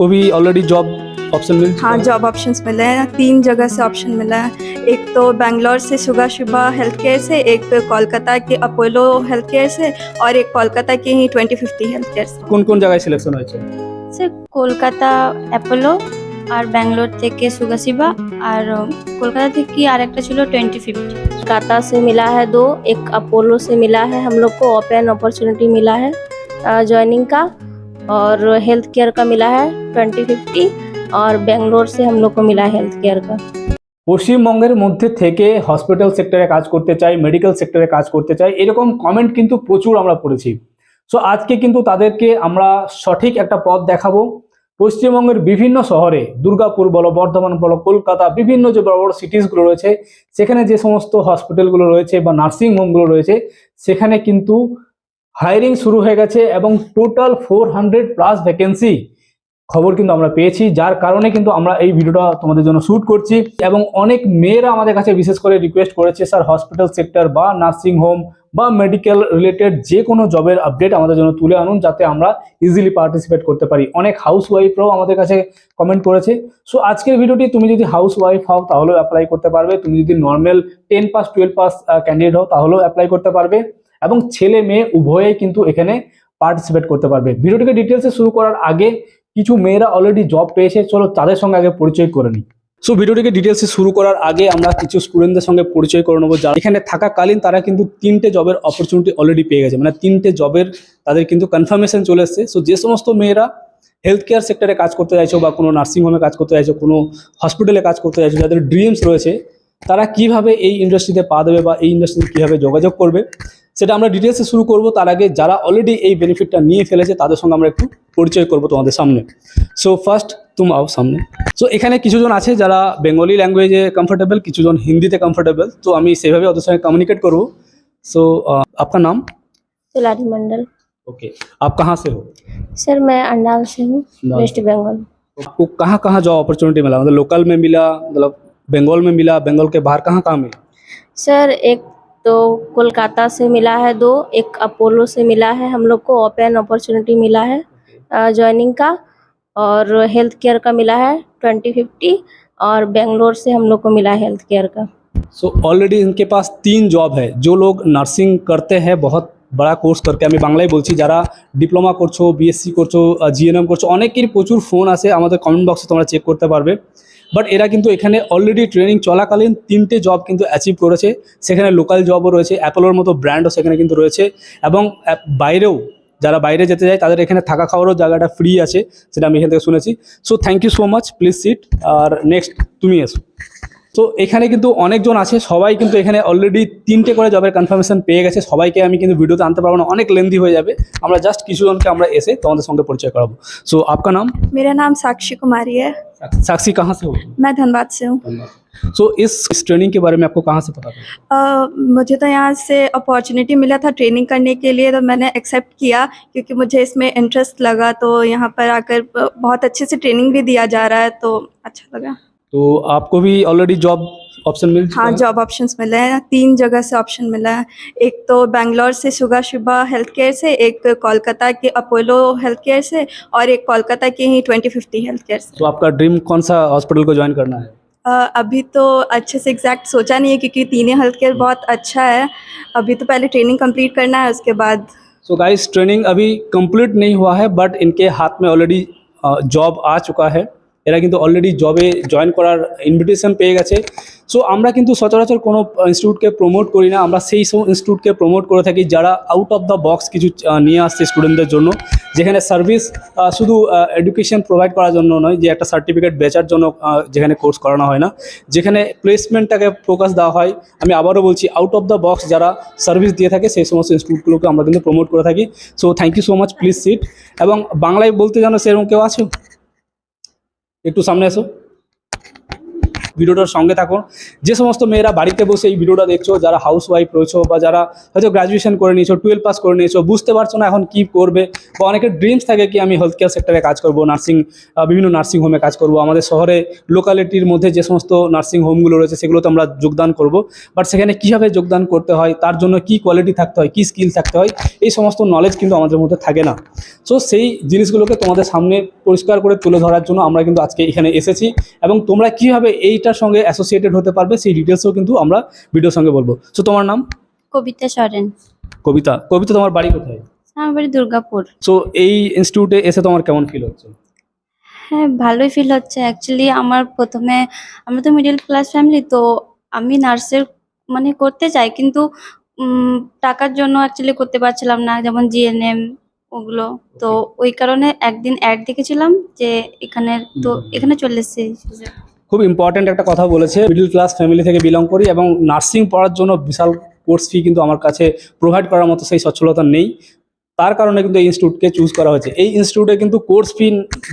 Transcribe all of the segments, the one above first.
को भी already job option मिल चुका हाँ, है? जॉब ऑप्शंस मिले हैं, 3 जगह से ऑप्शन मिला है। एक तो बैंगलोर से सुगा हेल्थ केयर से, एक कोलकाता के अपोलो हेल्थ केयर से और एक कोलकाता के ही 2050 हेल्थ केयर से। কোন কোন জায়গায় সিলেকশন হয়েছে? স্যার কলকাতা অ্যাপোলো আর ব্যাঙ্গালোর থেকে সুগাসিবা আর কলকাতা থেকে আর একটা ছিল 2050। कलकत्ता से मिला है 2, एक अपोलो से मिला है, हम लोग को ओपन अपॉर्चुनिटी मिला है ज्वाइनिंग का, और हेल्थ केयर का मिला है 2050, और बेंगलोर से हम लोग को मिला है हेल्थ केयर का। পশ্চিমবঙ্গের মধ্যে থেকে হসপিটাল সেক্টরে কাজ করতে চাই, মেডিকেল সেক্টরে কাজ করতে চাই, এরকম কমেন্ট কিন্তু প্রচুর আমরা পড়েছি। সো আজকে কিন্তু তাদেরকে আমরা সঠিক একটা পথ দেখাবো। পশ্চিমবঙ্গের বিভিন্ন শহরে, দুর্গাপুর বলো, বর্ধমান বলো, কলকাতা, বিভিন্ন যে বড় বড় সিটিসগুলো রয়েছে সেখানে যে সমস্ত হসপিটালগুলো রয়েছে বা নার্সিং হোমগুলো রয়েছে সেখানে কিন্তু হায়ারিং শুরু হয়ে গেছে এবং টোটাল 400+ ভ্যাকেন্সি খবর কিন্তু আমরা পেয়েছি, যার কারণে কিন্তু আমরা এই ভিডিওটা তোমাদের জন্য শ্যুট করছি। এবং অনেক মেয়েরা আমাদের কাছে বিশেষ করে রিকোয়েস্ট করেছে, স্যার হসপিটাল সেক্টর বা নার্সিং হোম বা মেডিকেল রিলেটেড যে কোনো জবের আপডেট আমাদের জন্য তুলে আনুন যাতে আমরা ইজিলি পার্টিসিপেট করতে পারি। অনেক হাউস ওয়াইফরাও আমাদের কাছে কমেন্ট করেছে। সো আজকের ভিডিওটি তুমি যদি হাউস ওয়াইফ হও তাহলেও অ্যাপ্লাই করতে পারবে, তুমি যদি নর্মাল 10 পাস 12 পাস ক্যান্ডিডেট হও তাহলেও অ্যাপ্লাই করতে পারবে, এবং ছেলে মেয়ে উভয়েই কিন্তু এখানে পার্টিসিপেট করতে পারবে। ভিডিওটিকে ডিটেলসে শুরু করার আগে কিছু মেয়েরা অলরেডি জব পেয়েছে, চলো তাদের সঙ্গে আগে পরিচয় করে নিই। সো ভিডিওটিকে ডিটেলসে শুরু করার আগে আমরা কিছু স্টুডেন্টদের সঙ্গে পরিচয় করে নেবো যারা এখানে থাকাকালীন তারা কিন্তু 3টে জবের অপরচুনিটি অলরেডি পেয়ে গেছে, মানে 3টে জবের তাদের কিন্তু কনফার্মেশন চলে এসছে। সো যে সমস্ত মেয়েরা হেলথ কেয়ার সেক্টরে কাজ করতে চাইছো বা কোনো নার্সিং হোমে কাজ করতে চাইছো, কোনো হসপিটালে কাজ করতে চাইছো, যাদের ড্রিমস রয়েছে তারা কিভাবে এই ইন্ডাস্ট্রিতে পা দেবে বা এই ইন্ডাস্ট্রিতে কীভাবে যোগাযোগ করবে সেটা আমরা ডিটেলসে শুরু করব। তার আগে যারা অলরেডি এই বেনিফিটটা নিয়ে ফেলেছে তাদের সঙ্গে আমরা একটু পরিচয় করব তোমাদের সামনে। সো ফার্স্ট তুমি आओ সামনে। সো এখানে কিছুজন আছে যারা বেঙ্গলি ল্যাঙ্গুয়েজে কমফোর্টেবল, কিছুজন হিন্দিতে কমফোর্টেবল, তো আমি সেভাবে ওদের সঙ্গে কমিউনিকেট করব। सो आपका नाम? तिलारी मंडल। ओके, आप कहाँ से हो? सर मैं अंडाल से हूँ, वेस्ट बंगाल। आपको कहाँ कहाँ जॉब अपॉर्चुनिटी मिला, मतलब लोकल में मिला, मतलब बंगाल में मिला, बंगाल के बाहर कहाँ कहाँ मिला? सर एक तो कोलकाता से मिला है 2, एक अपोलो से मिला है, हम लोग को ओपन अपॉर्चुनिटी मिला है ज्वाइनिंग का, और हेल्थ केयर का मिला है 2050, और बेंगलोर से हम लोग को मिला है हेल्थ केयर का। सो ऑलरेडी इनके पास 3 जॉब है। जो लोग नार्सिंग करते हैं बहुत बड़ा কোর্স করতে, আমি বাংলায় বলছি, যারা ডিপ্লোমা করছো, বিএসসি করছো, জিএনএম করছো, অনেকেরই প্রচুর ফোন আসে, আমাদের কমেন্ট বক্সে তোমরা চেক করতে পারবে। বাট এরা কিন্তু এখানে অলরেডি ট্রেনিং চলাকালীন 3টে জব কিন্তু অ্যাচিভ করেছে। সেখানে লোকাল জবও রয়েছে, অ্যাপোলোর মতো ব্র্যান্ডও সেখানে কিন্তু রয়েছে, এবং বাইরেও যারা বাইরে যেতে যায় তাদের এখানে থাকা খাওয়ারও জায়গাটা ফ্রি আছে, সেটা আমি এখান থেকে শুনেছি। So thank you so much, please sit. আর নেক্সট তুমি এসো। তো এখানে কিন্তু অনেকজন আছে, সবাই কিন্তু এখানে অলরেডি 3টে করে জবের কনফার্মেশন পেয়ে গেছে। সবাইকে আমি কিন্তু ভিডিওতে আনতে পারবো না, অনেক লেন্দি হয়ে যাবে, আমরা জাস্ট কিছুজনকে আমরা এসে তোমাদের সঙ্গে পরিচয় করাবো। সো आपका नाम? मेरा नाम साक्षी कुमारी है। साक्षी कहाँ से हो? मैं धनबाद से हूँ। सो इस ट्रेनिंग के बारे में आपको कहाँ से पता था? मुझे तो यहाँ से अपॉर्चुनिटी मिला था ट्रेनिंग करने के लिए, तो मैंने एक्सेप्ट किया क्योंकि मुझे इसमें इंटरेस्ट लगा। तो यहाँ पर आकर बहुत अच्छे से ट्रेनिंग भी दिया जा रहा है, तो अच्छा लगा। तो आपको भी ऑलरेडी जॉब ऑप्शन मिल चुका हाँ, है? जॉब ऑप्शंस मिले हैं, 3 जगह से ऑप्शन मिला है। एक तो बैंगलोर से सुगा हेल्थ केयर से, एक कोलकाता के अपोलो हेल्थ केयर से और एक कोलकाता के ही 2050 हेल्थ केयर से। तो आपका ड्रीम कौन सा हॉस्पिटल को ज्वाइन करना है? अभी तो अच्छे से एग्जैक्ट सोचा नहीं है क्योंकि तीनों हेल्थ केयर बहुत अच्छा है। अभी तो पहले ट्रेनिंग कंप्लीट करना है, उसके बाद। सो गाइस, ट्रेनिंग अभी कंप्लीट नहीं हुआ है, बट इनके हाथ में ऑलरेडी जॉब आ चुका है। এরা কিন্তু অলরেডি জবে জয়েন করার ইনভিটেশন পেয়ে গেছে। সো আমরা কিন্তু সচরাচর কোনো ইনস্টিটিউটকে প্রমোট করি না, আমরা সেই সব ইনস্টিটিউটকে প্রমোট করে থাকি যারা আউট অফ দ্য বক্স কিছু নিয়ে আসছে স্টুডেন্টদের জন্য, যেখানে সার্ভিস শুধু এডুকেশন প্রোভাইড করার জন্য নয়, যে একটা সার্টিফিকেট বেচার জন্য যেখানে কোর্স করানো হয় না, যেখানে প্লেসমেন্টটাকে ফোকাস দেওয়া হয়। আমি আবারও বলছি, আউট অফ দ্য বক্স যারা সার্ভিস দিয়ে থাকে সেই সমস্ত ইনস্টিটিউটগুলোকে আমরা কিন্তু প্রমোট করে থাকি। So thank you so much, please sit. এবং বাংলায় বলতে জানো সেরকম কেউ আছে? একটু সামনে এসো, ভিডিওটার সঙ্গে থাকুন। যে সমস্ত মেয়েরা বাড়িতে বসে এই ভিডিওটা দেখছো, যারা হাউস ওয়াইফ রয়েছো বা যারা হয়তো গ্র্যাজুয়েশন করে নিয়েছো, 12 পাস করে নিয়েছো, বুঝতে পারছো না এখন কি করবে, বা অনেকের ড্রিমস থাকে কি আমি হেলথ কেয়ার সেক্টরে কাজ করবো, বিভিন্ন নার্সিং হোমে কাজ করবো, আমাদের শহরে লোকালিটির মধ্যে যে সমস্ত নার্সিং হোমগুলো রয়েছে সেগুলোতে আমরা যোগদান করব, বাট সেখানে কীভাবে যোগদান করতে হয়, তার জন্য কি কোয়ালিটি থাকতে হয়, কি স্কিল থাকতে হয়, এই সমস্ত নলেজ কিন্তু আমাদের মধ্যে থাকে না। সো সেই জিনিসগুলোকে তোমাদের সামনে পরিষ্কার করে তুলে ধরার জন্য আমরা কিন্তু আজকে এখানে এসেছি, এবং তোমরা কীভাবে এইটার সঙ্গে অ্যাসোসিয়েটেড হতে পারবে সেই ডিটেলসও কিন্তু আমরা ভিডিওর সঙ্গে বলবো। সো তোমার নাম? কবিতা সরেন। কবিতা। কবিতা, তোমার বাড়ি কোথায়? আমার বাড়ি দুর্গাপুর। সো এই ইনস্টিটিউটে এসে তোমার কেমন ফিল হচ্ছে? হ্যাঁ, ভালোই ফিল হচ্ছে। অ্যাকচুয়ালি আমরা তো মিডল ক্লাস ফ্যামিলি, তো আমি নার্সের মানে করতে চাই, কিন্তু টাকার জন্য অ্যাকচুয়ালি করতে পারছিলাম না, যেমন জিএনএম ওগুলো। তো ওই কারণে একদিন অ্যাড দেখেছিলাম যে এখানে, তো এখানে চলে এসেছি। খুব ইম্পর্ট্যান্ট একটা কথা বলেছে। মিডল ক্লাস ফ্যামিলি থেকে বিলং করি এবং নার্সিং পড়ার জন্য বিশাল কোর্স ফি কিন্তু আমার কাছে প্রোভাইড করার মতো সেই সচ্ছলতা নেই, তার কারণে কিন্তু এই ইনস্টিটিউটকে চুজ করা হয়েছে। এই ইনস্টিটিউটে কিন্তু কোর্স ফি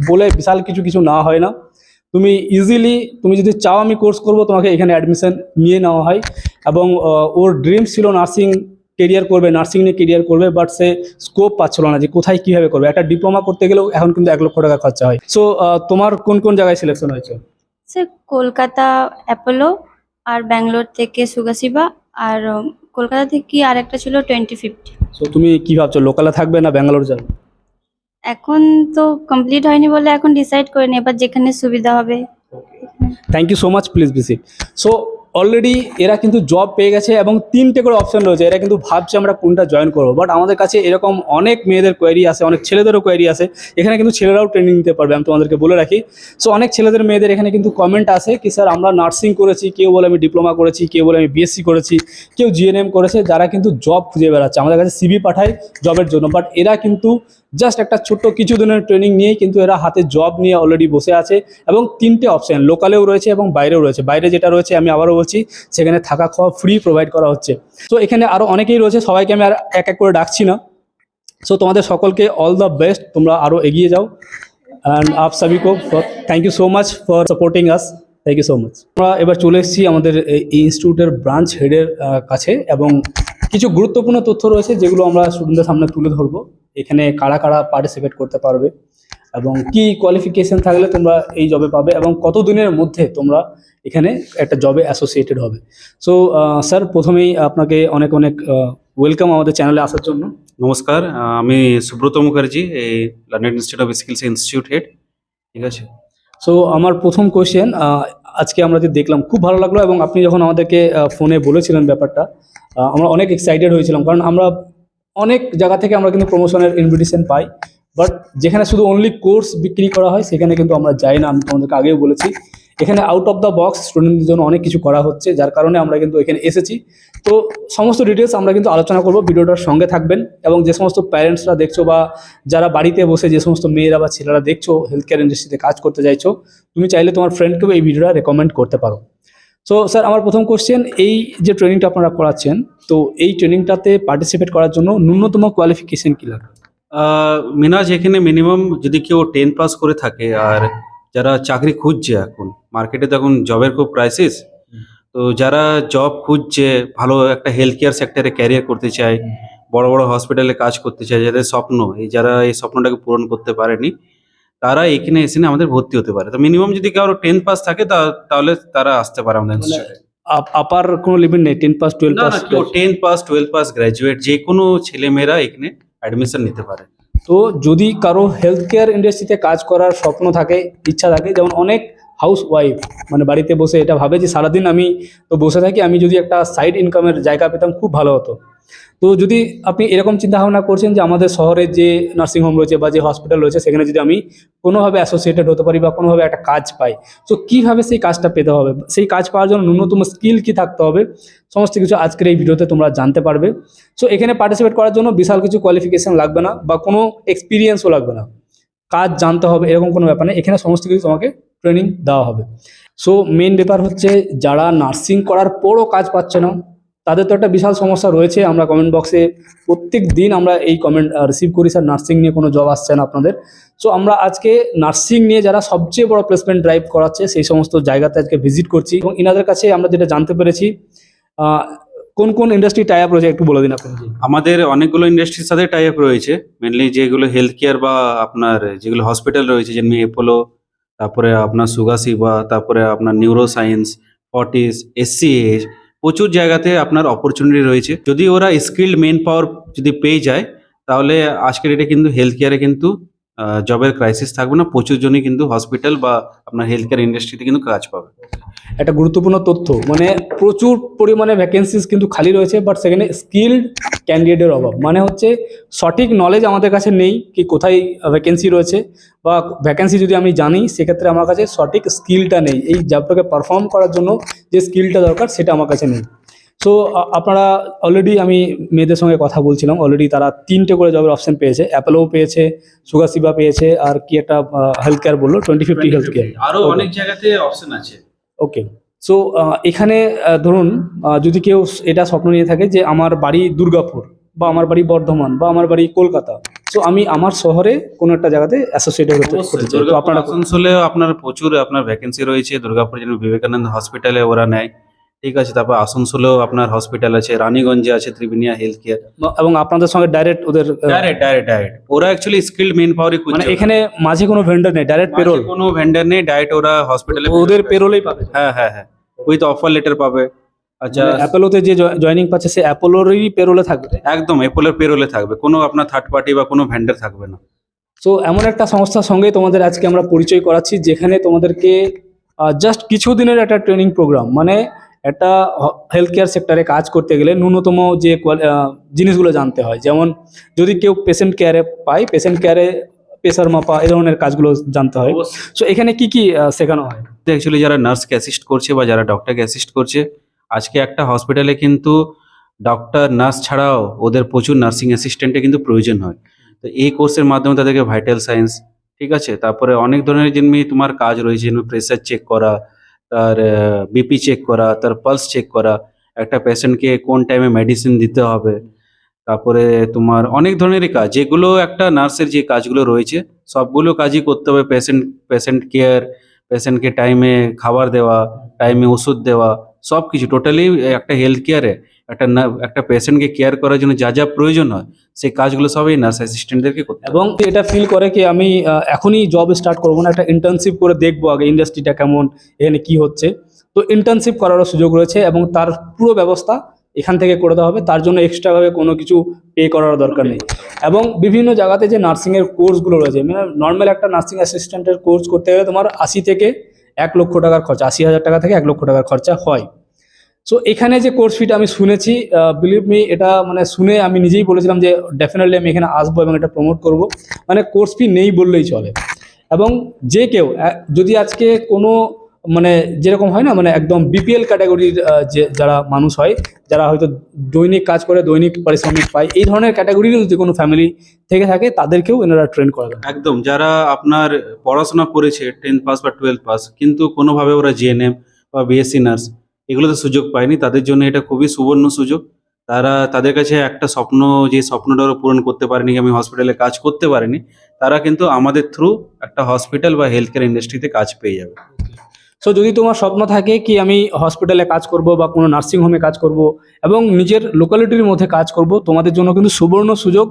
বলে বিশাল কিছু না হয় না, তুমি ইজিলি, তুমি যদি চাও আমি কোর্স করব, তোমাকে এখানে অ্যাডমিশন নিয়ে নেওয়া হয়। এবং ওর ড্রিমস ছিল নার্সিং কেরিয়ার করবে, নার্সিং নিয়ে কেরিয়ার করবে, বাট সে স্কোপ পাচ্ছিল না যে কোথায় কীভাবে করবে। একটা ডিপ্লোমা করতে গেলেও এখন কিন্তু 1 লক্ষ টাকা খরচা হয়। সো তোমার কোন কোন জায়গায় সিলেকশন হয়েছে? স্যার, কলকাতা অ্যাপোলো, আর ব্যাঙ্গালোর থেকে সুগাসিবা, আর কলকাতা থেকে আর একটা ছিল 2050। সো তুমি কি ভাবছো, লোকালে থাকবে না ব্যাঙ্গালোর যাবে? এখন তো কমপ্লিট হয়নি বলে এখন ডিসাইড করিনি, এবার যেখানে সুবিধা হবে। Thank you so much, please visit. So already এরা কিন্তু জব পেয়ে গেছে এবং 3টে করে অপশন রয়েছে। এরা কিন্তু ভাবছে আমরা কোনটা জয়েন করবো, বাট আমাদের কাছে এরকম অনেক মেয়েদের কোয়ারি আসে, অনেক ছেলেদেরও কোয়ারি আসে। এখানে কিন্তু ছেলেরাও ট্রেনিং নিতে পারবে, আমি তোমাদেরকে বলে রাখি। সো অনেক ছেলেদের মেয়েদের এখানে কিন্তু কমেন্ট আসে কি স্যার আমরা নার্সিং করেছি, কেউ বলে আমি ডিপ্লোমা করেছি, কেউ বলে আমি বিএসসি করেছি, কেউ জিএনএম করেছে, যারা কিন্তু জব খুঁজে বেড়াচ্ছে, আমাদের কাছে সিভি পাঠায় জবের জন্য। বাট এরা কিন্তু জাস্ট একটা ছোট্ট কিছু দিনের ট্রেনিং নিয়েই কিন্তু এরা হাতে জব নিয়ে অলরেডি বসে আছে। এবং 3টে অপশান, লোকালেও রয়েছে এবং বাইরেও রয়েছে। বাইরে যেটা রয়েছে আমি আবারও বলছি, সেখানে থাকা খাওয়া ফ্রি প্রোভাইড করা হচ্ছে। তো এখানে আরও অনেকেই রয়েছে, সবাইকে আমি আর এক এক করে ডাকছি না। সো তোমাদের সকলকে অল দ্য বেস্ট, তোমরা আরও এগিয়ে যাও। অ্যান্ড আপ সবই কো thank you so much for supporting us. Thank you so much. আমরা এবার চলে এসেছি আমাদের এই ইনস্টিটিউটের ব্রাঞ্চ হেডের কাছে, এবং কিছু গুরুত্বপূর্ণ তথ্য রয়েছে যেগুলো আমরা স্টুডেন্টদের সামনে তুলে ধরবো। এখানে কারা কারা পার্টিসিপেট করতে পারবে এবং কি কোয়ালিফিকেশন থাকলে তোমরা এই জবে পাবে এবং কত দিনের মধ্যে তোমরা এখানে একটা জবে অ্যাসোসিয়েটেড হবে। সো স্যার, প্রথমেই আপনাকে অনেক অনেক ওয়েলকাম আমাদের চ্যানেলে আসার জন্য। নমস্কার, আমি সুব্রত মুখার্জি, এই London institute of skills institute head. ঠিক আছে। সো আমার প্রথম কোয়েশ্চেন, আজকে আমরা যে দেখলাম খুব ভালো লাগলো, এবং আপনি যখন আমাদেরকে ফোনে বলেছিলেন ব্যাপারটা, আমরা অনেক এক্সাইটেড হয়েছিলাম, কারণ আমরা অনেক জায়গা থেকে আমরা কিন্তু প্রমোশনের ইনভিটেশন পাই, বাট যেখানে শুধু অনলি কোর্স বিক্রি করা হয় সেখানে কিন্তু আমরা যাই না। আমি তোমাদেরকে আগেও বলেছি, এখানে আউট অফ দ্য বক্স স্টুডেন্টদের জন্য অনেক কিছু করা হচ্ছে, যার কারণে আমরা কিন্তু এখানে এসেছি। তো সমস্ত ডিটেলস আমরা কিন্তু আলোচনা করব, ভিডিওটার সঙ্গে থাকবেন। এবং যে সমস্ত প্যারেন্টসরা দেখছো বা যারা বাড়িতে বসে যে সমস্ত মেয়েরা বা ছেলেরা দেখছো হেলথ কেয়ার ইন্ডাস্ট্রিতে কাজ করতে চাইছো, তুমি চাইলে তোমার ফ্রেন্ডকেও এই ভিডিওটা রেকমেন্ড করতে পারো। সো স্যার, আমার প্রথম কোশ্চেন, এই যে ট্রেনিংটা আপনারা করাচ্ছেন, তো এই ট্রেনিংটাতে পার্টিসিপেট করার জন্য ন্যূনতম কোয়ালিফিকেশন কী লাগে? মিনাজ, এখানে মিনিমাম যদি কেউ 10 পাস করে থাকে, আর যারা চাকরি খুঁজছে, এখন মার্কেটে তো এখন জবের খুব ক্রাইসিস, তো যারা জব খুঁজছে, ভালো একটা হেলথ কেয়ার সেক্টরে ক্যারিয়ার করতে চায়, বড় বড় হসপিটালে কাজ করতে চায়, যাদের স্বপ্ন, যারা এই স্বপ্নটাকে পূরণ করতে পারেনি, তারা এখানে এসে আমাদের ভর্তি হতে পারে। তো মিনিমাম যদি কারো 10 পাস থাকে তাহলে তারা আসতে পারে আমাদের ইনস্টিটিউটে। আপার কোনো লিমিট নেই? 10 পাস, 12 না পাস? না, কেউ 10 পাস, 12 পাস, গ্র্যাজুয়েট, যে কোনো ছেলেমেয়েরা এখানে অ্যাডমিশন নিতে পারে। তো যদি কারো হেলথ কেয়ার ইন্ডাস্ট্রিতে কাজ করার স্বপ্ন থাকে, ইচ্ছা থাকে, যেমন অনেক হাউস ওয়াইফ মানে বাড়িতে বসে এটা ভাবে যে সারাদিন আমি তো বসে থাকি, আমি যদি একটা সাইড ইনকামের জায়গা পেতাম খুব ভালো হতো। তো যদি আপনি এরকম চিন্তা ভাবনা করছেন যে আমাদের শহরে যে নার্সিংহোম রয়েছে বা যে হসপিটাল রয়েছে সেখানে যদি আমি কোনোভাবে অ্যাসোসিয়েটেড হতে পারি বা কোনোভাবে একটা কাজ পাই, তো কীভাবে সেই কাজটা পেতে হবে, সেই কাজ পাওয়ার জন্য ন্যূনতম স্কিল কী থাকতে হবে, সমস্ত কিছু আজকের এই ভিডিওতে তোমরা জানতে পারবে। সো এখানে পার্টিসিপেট করার জন্য বিশাল কিছু কোয়ালিফিকেশান লাগবে না বা কোনো এক্সপিরিয়েন্সও লাগবে না, কাজ জানতে হবে এরকম কোনো ব্যাপার নেই, এখানে সমস্ত কিছু তোমাকে ট্রেনিং দেওয়া হবে। সো মেন ব্যাপার হচ্ছে, যারা নার্সিং করার পরও কাজ পাচ্ছে না তাদের তো একটা বিশাল সমস্যা রয়েছে। আমরা কমেন্ট বক্সে প্রত্যেক দিন আমরা এই কমেন্ট রিসিভ করি, স্যার নার্সিং নিয়ে কোনো জব আসছে না আপনাদের। সো আমরা আজকে নার্সিং নিয়ে যারা সবচেয়ে বড় প্লেসমেন্ট ড্রাইভ করাচ্ছে সেই সমস্ত জায়গাতে আজকে ভিজিট করছি, এবং ইনাদের কাছে আমরা যেটা জানতে পেরেছি কোন কোন ইন্ডাস্ট্রি টাই আপ রয়েছে একটু বলে দিন আপনি। আমাদের অনেকগুলো ইন্ডাস্ট্রির সাথে টাই আপ রয়েছে, মেনলি যেগুলো হেলথ কেয়ার বা আপনার যেগুলো হসপিটাল রয়েছে, যেমনি অ্যাপোলো, তারপরে আপনার সুগাসিবা, তারপরে আপনার নিউরো সায়েন্স, ফর্টিস, এসসিএইচ, প্রচুর জায়গাতে আপনার অপরচুনিটি রয়েছে। যদি ওরা স্কিল্ড মেন পাওয়ার যদি পেয়ে যায়, তাহলে আজকের ডেটে কিন্তু হেলথ কেয়ারে কিন্তু জবের ক্রাইসিস থাকবে না। প্রচুর জনই কিন্তু হসপিটাল বা আপনার হেলথ কেয়ার ইন্ডাস্ট্রিতে কিন্তু কাজ পাবে। একটা গুরুত্বপূর্ণ তথ্য, মানে প্রচুর পরিমাণে ভ্যাকেন্সিস কিন্তু খালি রয়েছে, বাট সেখানে স্কিল্ড ক্যান্ডিডেটের অভাব। মানে হচ্ছে সঠিক নলেজ আমাদের কাছে নেই কি কোথায় ভ্যাকেন্সি রয়েছে, বা ভ্যাকেন্সি যদি আমি জানি সেক্ষেত্রে আমার কাছে সঠিক স্কিলটা নেই, এই জবটাকে পারফর্ম করার জন্য যে স্কিলটা দরকার সেটা আমার কাছে নেই। সো আপনারা অলরেডি, আমি মেয়েদের সঙ্গে কথা বলছিলাম, অলরেডি তারা 3টে করে জবের অপশন পেয়েছে। অ্যাপোলো পেয়েছে, সুগাসিবা পেয়েছে, আর কি একটা হেলথ কেয়ার বললো 2050 হেলথ কেয়ার, আরো অনেক জায়গাতে অপশন আছে। ওকে। সো এখানে ধরুন যদি কেউ এটা স্বপ্ন নিয়ে থাকে যে আমার বাড়ি দুর্গাপুর, বা আমার বাড়ি বর্ধমান, বা আমার বাড়ি কলকাতা, সো আমি আমার শহরে কোনো একটা জায়গাতে অ্যাসোসিয়েটেড করতে চাই, তো আপনারা আসানসোলেও আপনার প্রচুর আপনার ভ্যাকেন্সি রয়েছে। দুর্গাপুর যেন বিবেকানন্দ হসপিটালে ওরা নেয়, ঠিক আছে। তারপর আসানসোলেও আপনার হসপিটাল আছে, রানীগঞ্জে আছে ত্রিবেণিয়া হেলথ কেয়ার, এবং আপনাদের সঙ্গে ডাইরেক্ট ওদের ডাইরেক্ট ওরা অ্যাকচুয়ালি স্কিল্ড মেন পাওয়ারই খুঁজছে। মানে এখানে মাঝে কোনো ভেন্ডর নেই, ডাইরেক্ট পেরোল, কোনো ভেন্ডার নেই, ডাইরেক্ট ওরা হসপিটালে ওদের পেরোলেই পাবে। হ্যাঁ উইথ অফার লেটার পাবে। আচ্ছা, অ্যাপোলোতে যে জয়েনিং পাচ্ছে সে অ্যাপোলোরই পেরোলে থাকবে, একদম অ্যাপোলোর পেরোলে থাকবে, কোনো আপনার থার্ড পার্টি বা কোনো ভেন্ডার থাকবে না। সো এমন একটা সংস্থার সঙ্গে তোমাদের আজকে আমরা পরিচয় করাচ্ছি, যেখানে তোমাদেরকে জাস্ট কিছুদিনের একটা ট্রেনিং প্রোগ্রাম, মানে একটা হেলথ কেয়ার সেক্টরে কাজ করতে গেলে ন্যূনতম যে জিনিসগুলো জানতে হয়, যেমন যদি কেউ পেশেন্ট কেয়ারে পায়, পেশেন্ট কেয়ারে প্রেসার মাপা, এই ধরনের কাজগুলো জানতে হয়। সো এখানে কি কি শেখানো হয়? অ্যাকচুয়ালি যারা নার্সকে অ্যাসিস্ট করছে বা যারা ডক্টরকে অ্যাসিস্ট করছে, আজকে একটা হসপিটালে কিন্তু ডক্টর নার্স ছাড়াও ওদের প্রচুর নার্সিং অ্যাসিস্ট্যান্টের কিন্তু প্রয়োজন হয়। তো এই কোর্সের মাধ্যমে তাদেরকে ভাইটাল সায়েন্স, ঠিক আছে, তারপরে অনেক ধরনের যেমনি তোমার কাজ রয়েছে, যেমন প্রেসার চেক করা, তার বিপি চেক করা, তার পালস চেক করা, একটা পেশেন্টকে কোন টাইমে মেডিসিন দিতে হবে, তারপরে তোমার অনেক ধরনেরই কাজ, যেগুলো একটা নার্সের যে কাজগুলো রয়েছে সবগুলো কাজই করতে হবে। পেশেন্ট কেয়ার, পেশেন্টকে টাইমে খাবার দেওয়া, টাইমে ওষুধ দেওয়া, সব কিছু টোটালি একটা হেলথ কেয়ারে একটা পেশেন্টকে কেয়ার করার জন্য যা যা প্রয়োজন হয় সেই কাজগুলো সবই নার্স অ্যাসিস্ট্যান্টদেরকে করতে হবে। এবং এটা ফিল করে কি আমি এখনই জব স্টার্ট করবো না, একটা ইন্টার্নশিপ করে দেখবো আগে ইন্ডাস্ট্রিটা কেমন, এখানে কি হচ্ছে। তো ইন্টার্নশিপ করারও সুযোগ রয়েছে, এবং তার পুরো ব্যবস্থা এখান থেকে করে দেওয়া হবে, তার জন্য এক্সট্রাভাবে কোনো কিছু পে করার দরকার নেই। এবং বিভিন্ন জায়গাতে যে নার্সিংয়ের কোর্সগুলো রয়েছে, মানে নর্মাল একটা নার্সিং অ্যাসিস্ট্যান্টের কোর্স করতে গেলে তোমার 80 থেকে 1 লক্ষ টাকার খরচা, 80,000 টাকা থেকে 1 লক্ষ টাকার খরচা হয়। সো এখানে যে কোর্স ফিটা আমি শুনেছি, বিলিভ মি, এটা মানে শুনে আমি নিজেই বলেছিলাম যে ডেফিনেটলি আমি এখানে আসবো এবং এটা প্রমোট করব। মানে কোর্স ফি নেই বললেই চলে। এবং যে কেউ যদি আজকে কোনো মানে যেরকম হয় না, মানে একদম বিপিএল ক্যাটাগরির যে যারা মানুষ হয়, যারা হয়তো দৈনিক কাজ করে দৈনিক পারিশ্রমিক পায়, এই ধরনের ক্যাটাগরির যদি কোনো ফ্যামিলি থেকে থাকে তাদেরকেও এনারা ট্রেন করাবেন। একদম, যারা আপনার পড়াশোনা করেছে 10th পাস বা 12th পাস, কিন্তু কোনোভাবে ওরা জিএনএম বা বিএসসি নার্স এগুলোতে সুযোগ পায়নি, তাদের জন্য এটা খুবই সুবর্ণ সুযোগ। তাদের কাছে একটা স্বপ্ন, যে স্বপ্নটা ওরা পূরণ করতে পারেনি, আমি হসপিটালে কাজ করতে পারিনি, তারা কিন্তু আমাদের থ্রু একটা হসপিটাল বা হেলথ কেয়ার ইন্ডাস্ট্রিতে কাজ পেয়ে যাবে। সো যদি তোমার স্বপ্ন থাকে কি আমি হসপিটালে কাজ করব বা কোনো নার্সিং হোমে কাজ করব এবং নিজের লোকালিটির মধ্যে কাজ করব, তোমাদের জন্য কিন্তু সুবর্ণ সুযোগ।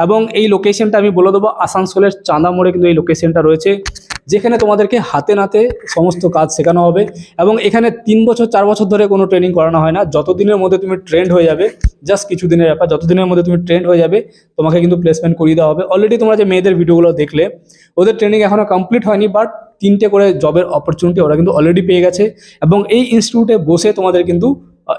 এবং এই লোকেশনটা আমি বলে দেবো, আসানসোলের চাঁদা মোড়ে কিন্তু এই লোকেশনটা রয়েছে, যেখানে তোমাদেরকে হাতে নাতে সমস্ত কাজ শেখানো হবে। এবং এখানে 3 বছর 4 বছর ধরে কোনো ট্রেনিং করানো হয় না, যতদিনের মধ্যে তুমি ট্রেন্ড হয়ে যাবে, জাস্ট কিছুদিনের ব্যাপার, যতদিনের মধ্যে তুমি ট্রেন্ড হয়ে যাবে তোমাকে কিন্তু প্লেসমেন্ট করিয়ে দেওয়া হবে। অলরেডি তোমরা যে মেয়েদের ভিডিওগুলো দেখলে, ওদের ট্রেনিং এখনও কমপ্লিট হয়নি, বাট 3টে করে জবের অপরচুনিটি ওরা কিন্তু অলরেডি পেয়ে গেছে। এবং এই ইনস্টিটিউটে বসে তোমাদের কিন্তু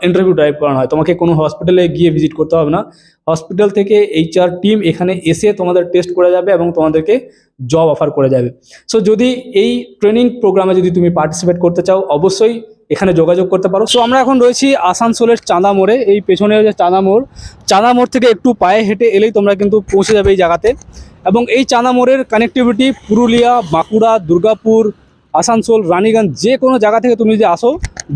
ইন্টারভিউ ড্রাইভ করানো হয়, তোমাকে কোনো হসপিটালে গিয়ে ভিজিট করতে হবে না, হসপিটাল থেকে HR টিম এখানে এসে তোমাদের টেস্ট করে যাবে এবং তোমাদেরকে জব অফার করে যাবে। সো যদি এই ট্রেনিং প্রোগ্রামে যদি তুমি পার্টিসিপেট করতে চাও, অবশ্যই এখানে যোগাযোগ করতে পারো। সো আমরা এখন রয়েছি আসানসোলের চাঁদা মোড়ে, এই পেছনে যে চাঁদা মোড় থেকে একটু পায়ে হেঁটে এলেই তোমরা কিন্তু পৌঁছে যাবে এই জায়গাতে। এবং এই চাঁদা মোড়ের কানেক্টিভিটি পুরুলিয়া, বাঁকুড়া, দুর্গাপুর, আসানসোল, রানীগঞ্জ, যে কোনো জায়গা থেকে তুমি যদি আসো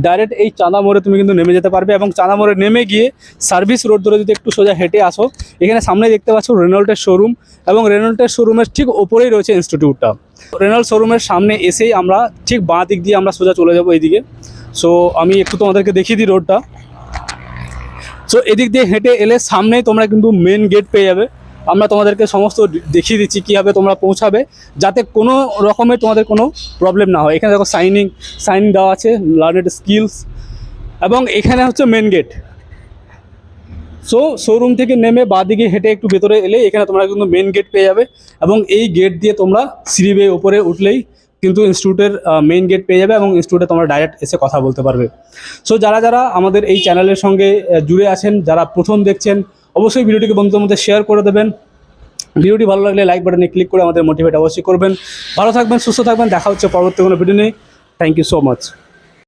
ডাইরেক্ট এই চাঁদা মোড়ে তুমি কিন্তু নেমে যেতে পারবে। এবং চাঁদা মোড়ে নেমে গিয়ে সার্ভিস রোড ধরে যদি একটু সোজা হেঁটে আসো, এখানে সামনে দেখতে পাচ্ছ রেনল্টের শোরুম, এবং রেনল্টের শোরুমের ঠিক ওপরেই রয়েছে ইনস্টিটিউটটা। রেনল্ট শোরুমের সামনে এসেই আমরা ঠিক বাঁ দিক দিয়ে আমরা সোজা চলে যাবো এইদিকে। সো আমি একটু তোমাদেরকে দেখিয়ে দিই রোডটা। সো এদিক দিয়ে হেঁটে এলে সামনেই তোমরা কিন্তু মেন গেট পেয়ে যাবে। আমরা তোমাদেরকে সমস্ত দেখিয়ে দিচ্ছি কীভাবে তোমরা পৌঁছাবে, যাতে কোনো রকমের তোমাদের কোনো প্রবলেম না হয়। এখানে দেখো সাইন দেওয়া আছে, লার্নেড স্কিলস, এবং এখানে হচ্ছে মেন গেট। সো শোরুম থেকে নেমে বাঁদিকে হেঁটে একটু ভেতরে এলে এখানে তোমরা কিন্তু মেন গেট পেয়ে যাবে, এবং এই গেট দিয়ে তোমরা সিঁড়ি বেয়ে উপরে উঠলেই কিন্তু ইনস্টিটিউটের মেইন গেট পেয়ে যাবে, এবং ইনস্টিটিউটে তোমরা ডাইরেক্ট এসে কথা বলতে পারবে। সো যারা যারা আমাদের এই চ্যানেলের সঙ্গে জুড়ে আছেন, যারা প্রথম দেখছেন, অবশ্যই ভিডিওটিকে বন্ধুদের মধ্যে শেয়ার করে দেবেন। ভিডিওটি ভালো লাগলে লাইক বাটনে ক্লিক করে আমাদের মোটিভেট অবশ্যই করবেন। ভালো থাকবেন, সুস্থ থাকবেন, দেখা হচ্ছে পরবর্তী কোনো ভিডিও নিয়ে। Thank you so much.